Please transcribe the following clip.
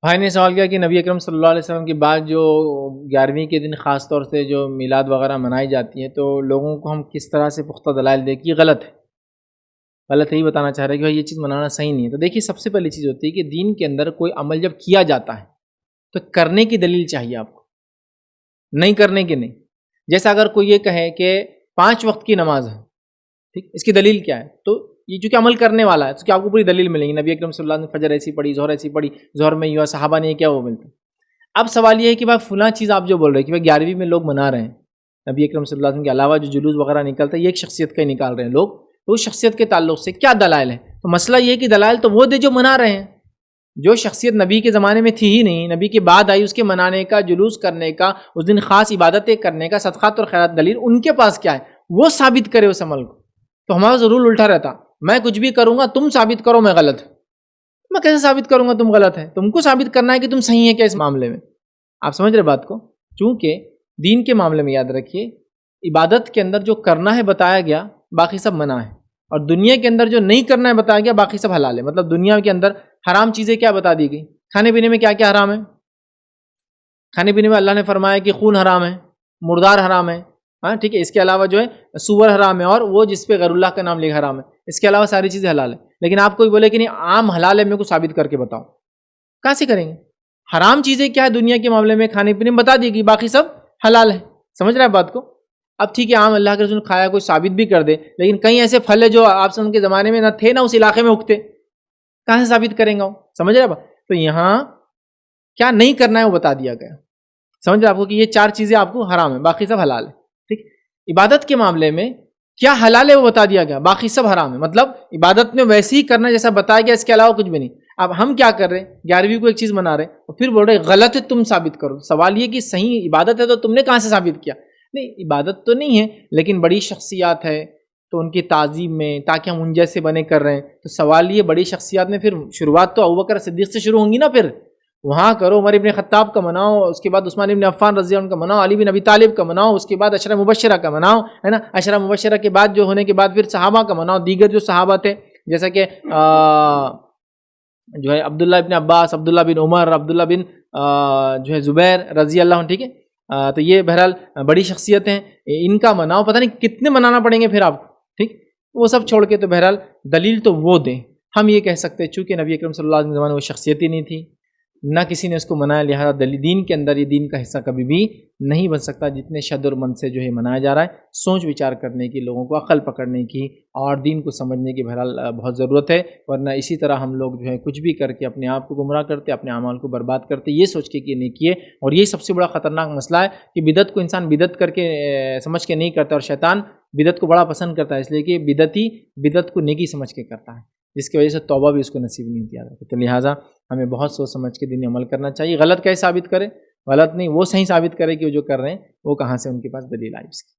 بھائی نے سوال کیا کہ نبی اکرم صلی اللہ علیہ وسلم کے بعد جو 11ویں کے دن خاص طور سے جو میلاد وغیرہ منائی جاتی ہیں تو لوگوں کو ہم کس طرح سے پختہ دلائل دیں کہ یہ غلط ہے، غلط یہی بتانا چاہ رہے ہیں کہ بھائی یہ چیز منانا صحیح نہیں ہے۔ تو دیکھیے سب سے پہلی چیز ہوتی ہے کہ دین کے اندر کوئی عمل جب کیا جاتا ہے تو کرنے کی دلیل چاہیے آپ کو، نہیں کرنے کی نہیں۔ جیسا اگر کوئی یہ کہے کہ 5 وقت کی نماز ہے، ٹھیک، اس کی دلیل کیا ہے؟ تو یہ چونکہ عمل کرنے والا ہے تو کیا آپ کو پوری دلیل ملے گی؟ نبی اکرم صلی اللہ علیہ وسلم نے فجر ایسی پڑھی، ظہر ایسی پڑھی، ظہر میں یہ صحابہ نے کیا وہ ملتا۔ اب سوال یہ ہے کہ بھائی فلاں چیز آپ جو بول رہے ہیں کہ بھائی 11ویں میں لوگ منا رہے ہیں، نبی اکرم صلی اللہ علیہ وسلم کے علاوہ جو جلوس وغیرہ نکلتا ہے یہ ایک شخصیت کا ہی نکال رہے ہیں لوگ، تو اس شخصیت کے تعلق سے کیا دلائل ہے؟ تو مسئلہ یہ ہے کہ دلائل تو وہ دے جو منا رہے ہیں، جو شخصیت نبی کے زمانے میں تھی ہی نہیں، نبی کے بعد آئی، اس کے منانے کا، جلوس کرنے کا، اس دن خاص عبادتیں کرنے کا، صدقات اور خیرات، دلیل ان کے پاس کیا ہے وہ ثابت کرے اس عمل کو۔ تو ہمارا ضرور الٹا رہتا، میں کچھ بھی کروں گا تم ثابت کرو میں غلط، میں کیسے ثابت کروں گا تم غلط ہے؟ تم کو ثابت کرنا ہے کہ تم صحیح ہے کیا اس معاملے میں۔ آپ سمجھ رہے بات کو؟ چونکہ دین کے معاملے میں یاد رکھیے عبادت کے اندر جو کرنا ہے بتایا گیا باقی سب منع ہے، اور دنیا کے اندر جو نہیں کرنا ہے بتایا گیا باقی سب حلال ہے۔ مطلب دنیا کے اندر حرام چیزیں کیا بتا دی گئی؟ کھانے پینے میں کیا کیا حرام ہے؟ کھانے پینے میں اللہ نے فرمایا کہ خون حرام ہے، مردار حرام ہے، ہاں ٹھیک ہے، اس کے علاوہ جو ہے سور حرام ہے، اور وہ جس پہ غیر اللہ کا نام لکھا حرام ہے، اس کے علاوہ ساری چیزیں حلال ہے۔ لیکن آپ کوئی بولے کہ نہیں عام حلال ہے، میرے کو ثابت کر کے بتاؤ، کہاں سے کریں گے؟ حرام چیزیں کیا ہے دنیا کے معاملے میں کھانے پینے میں بتا دی گئی، باقی سب حلال ہے۔ سمجھ رہے ہیں بات کو؟ اب ٹھیک ہے عام اللہ کے رسول کھایا کوئی ثابت بھی کر دے، لیکن کئی ایسے پھل ہے جو آپ سے ان کے زمانے میں نہ تھے نہ اس علاقے میں اگتے، کہاں سے ثابت کریں گا وہ؟ سمجھ رہے ہیں؟ تو یہاں کیا نہیں کرنا ہے وہ بتا دیا گیا۔ سمجھ رہے آپ کو کہ یہ 4 چیزیں آپ کو حرام ہے، باقی سب حلال ہے، ٹھیک۔ عبادت کے معاملے میں کیا حلال ہے وہ بتا دیا گیا، باقی سب حرام ہے۔ مطلب عبادت میں ویسے ہی کرنا جیسا بتایا گیا، اس کے علاوہ کچھ بھی نہیں۔ اب ہم کیا کر رہے ہیں؟ 11ویں کو ایک چیز منا رہے اور پھر بول رہے غلط ہے تم ثابت کرو۔ سوال یہ کہ صحیح عبادت ہے تو تم نے کہاں سے ثابت کیا؟ نہیں عبادت تو نہیں ہے، لیکن بڑی شخصیات ہے تو ان کی تعظیم میں تاکہ ہم ان جیسے بنے کر رہے ہیں، تو سوال یہ بڑی شخصیات میں پھر شروعات تو ابوبکر صدیق سے شروع ہوں گی نا، پھر وہاں کرو، عمر ابن خطاب کا مناؤ، اس کے بعد عثمان ابن عفان رضی اللہ عنہ کا مناؤ، علی بن ابی طالب کا مناؤ، اس کے بعد عشرہ مبشرہ کا مناؤ، ہے نا، عشرہ مبشرہ کے بعد جو ہونے کے بعد پھر صحابہ کا مناؤ، دیگر جو صحابہ تھے جیسا کہ جو ہے عبداللہ ابن عباس، عبداللہ بن عمر، عبداللہ بن جو ہے زبیر رضی اللہ عنہ، ٹھیک ہے۔ تو یہ بہرحال بڑی شخصیت ہیں، ان کا مناؤ، پتہ نہیں کتنے منانا پڑیں گے پھر آپ کو، ٹھیک۔ وہ سب چھوڑ کے تو بہرحال دلیل تو وہ دیں۔ ہم یہ کہہ سکتے ہیں چونکہ نبی اکرم صلی اللہ علیہ وسلم زمانے میں وہ شخصیت ہی نہیں تھی، نہ کسی نے اس کو منایا، لہٰذا دین کے اندر یہ دین کا حصہ کبھی بھی نہیں بن سکتا۔ جتنے شد اور من سے جو ہے منایا جا رہا ہے، سوچ وچار کرنے کی، لوگوں کو عقل پکڑنے کی اور دین کو سمجھنے کی بہرحال بہت ضرورت ہے، ورنہ اسی طرح ہم لوگ جو ہے کچھ بھی کر کے اپنے آپ کو گمراہ کرتے، اپنے اعمال کو برباد کرتے، یہ سوچ کے کہ نہیں کیے۔ اور یہ سب سے بڑا خطرناک مسئلہ ہے کہ بدعت کو انسان بدعت کر کے سمجھ کے نہیں کرتا، اور شیطان بدعت کو بڑا پسند کرتا ہے، اس لیے کہ بدعتی بدعت کو نیکی سمجھ کے کرتا ہے، جس کی وجہ سے توبہ بھی اس کو نصیب نہیں کیا جاتا۔ تو لہٰذا ہمیں بہت سوچ سمجھ کے دین عمل کرنا چاہیے۔ غلط کیسے ثابت کرے؟ غلط نہیں، وہ صحیح ثابت کرے کہ وہ جو کر رہے ہیں وہ کہاں سے ان کے پاس دلیل آئی اس کی۔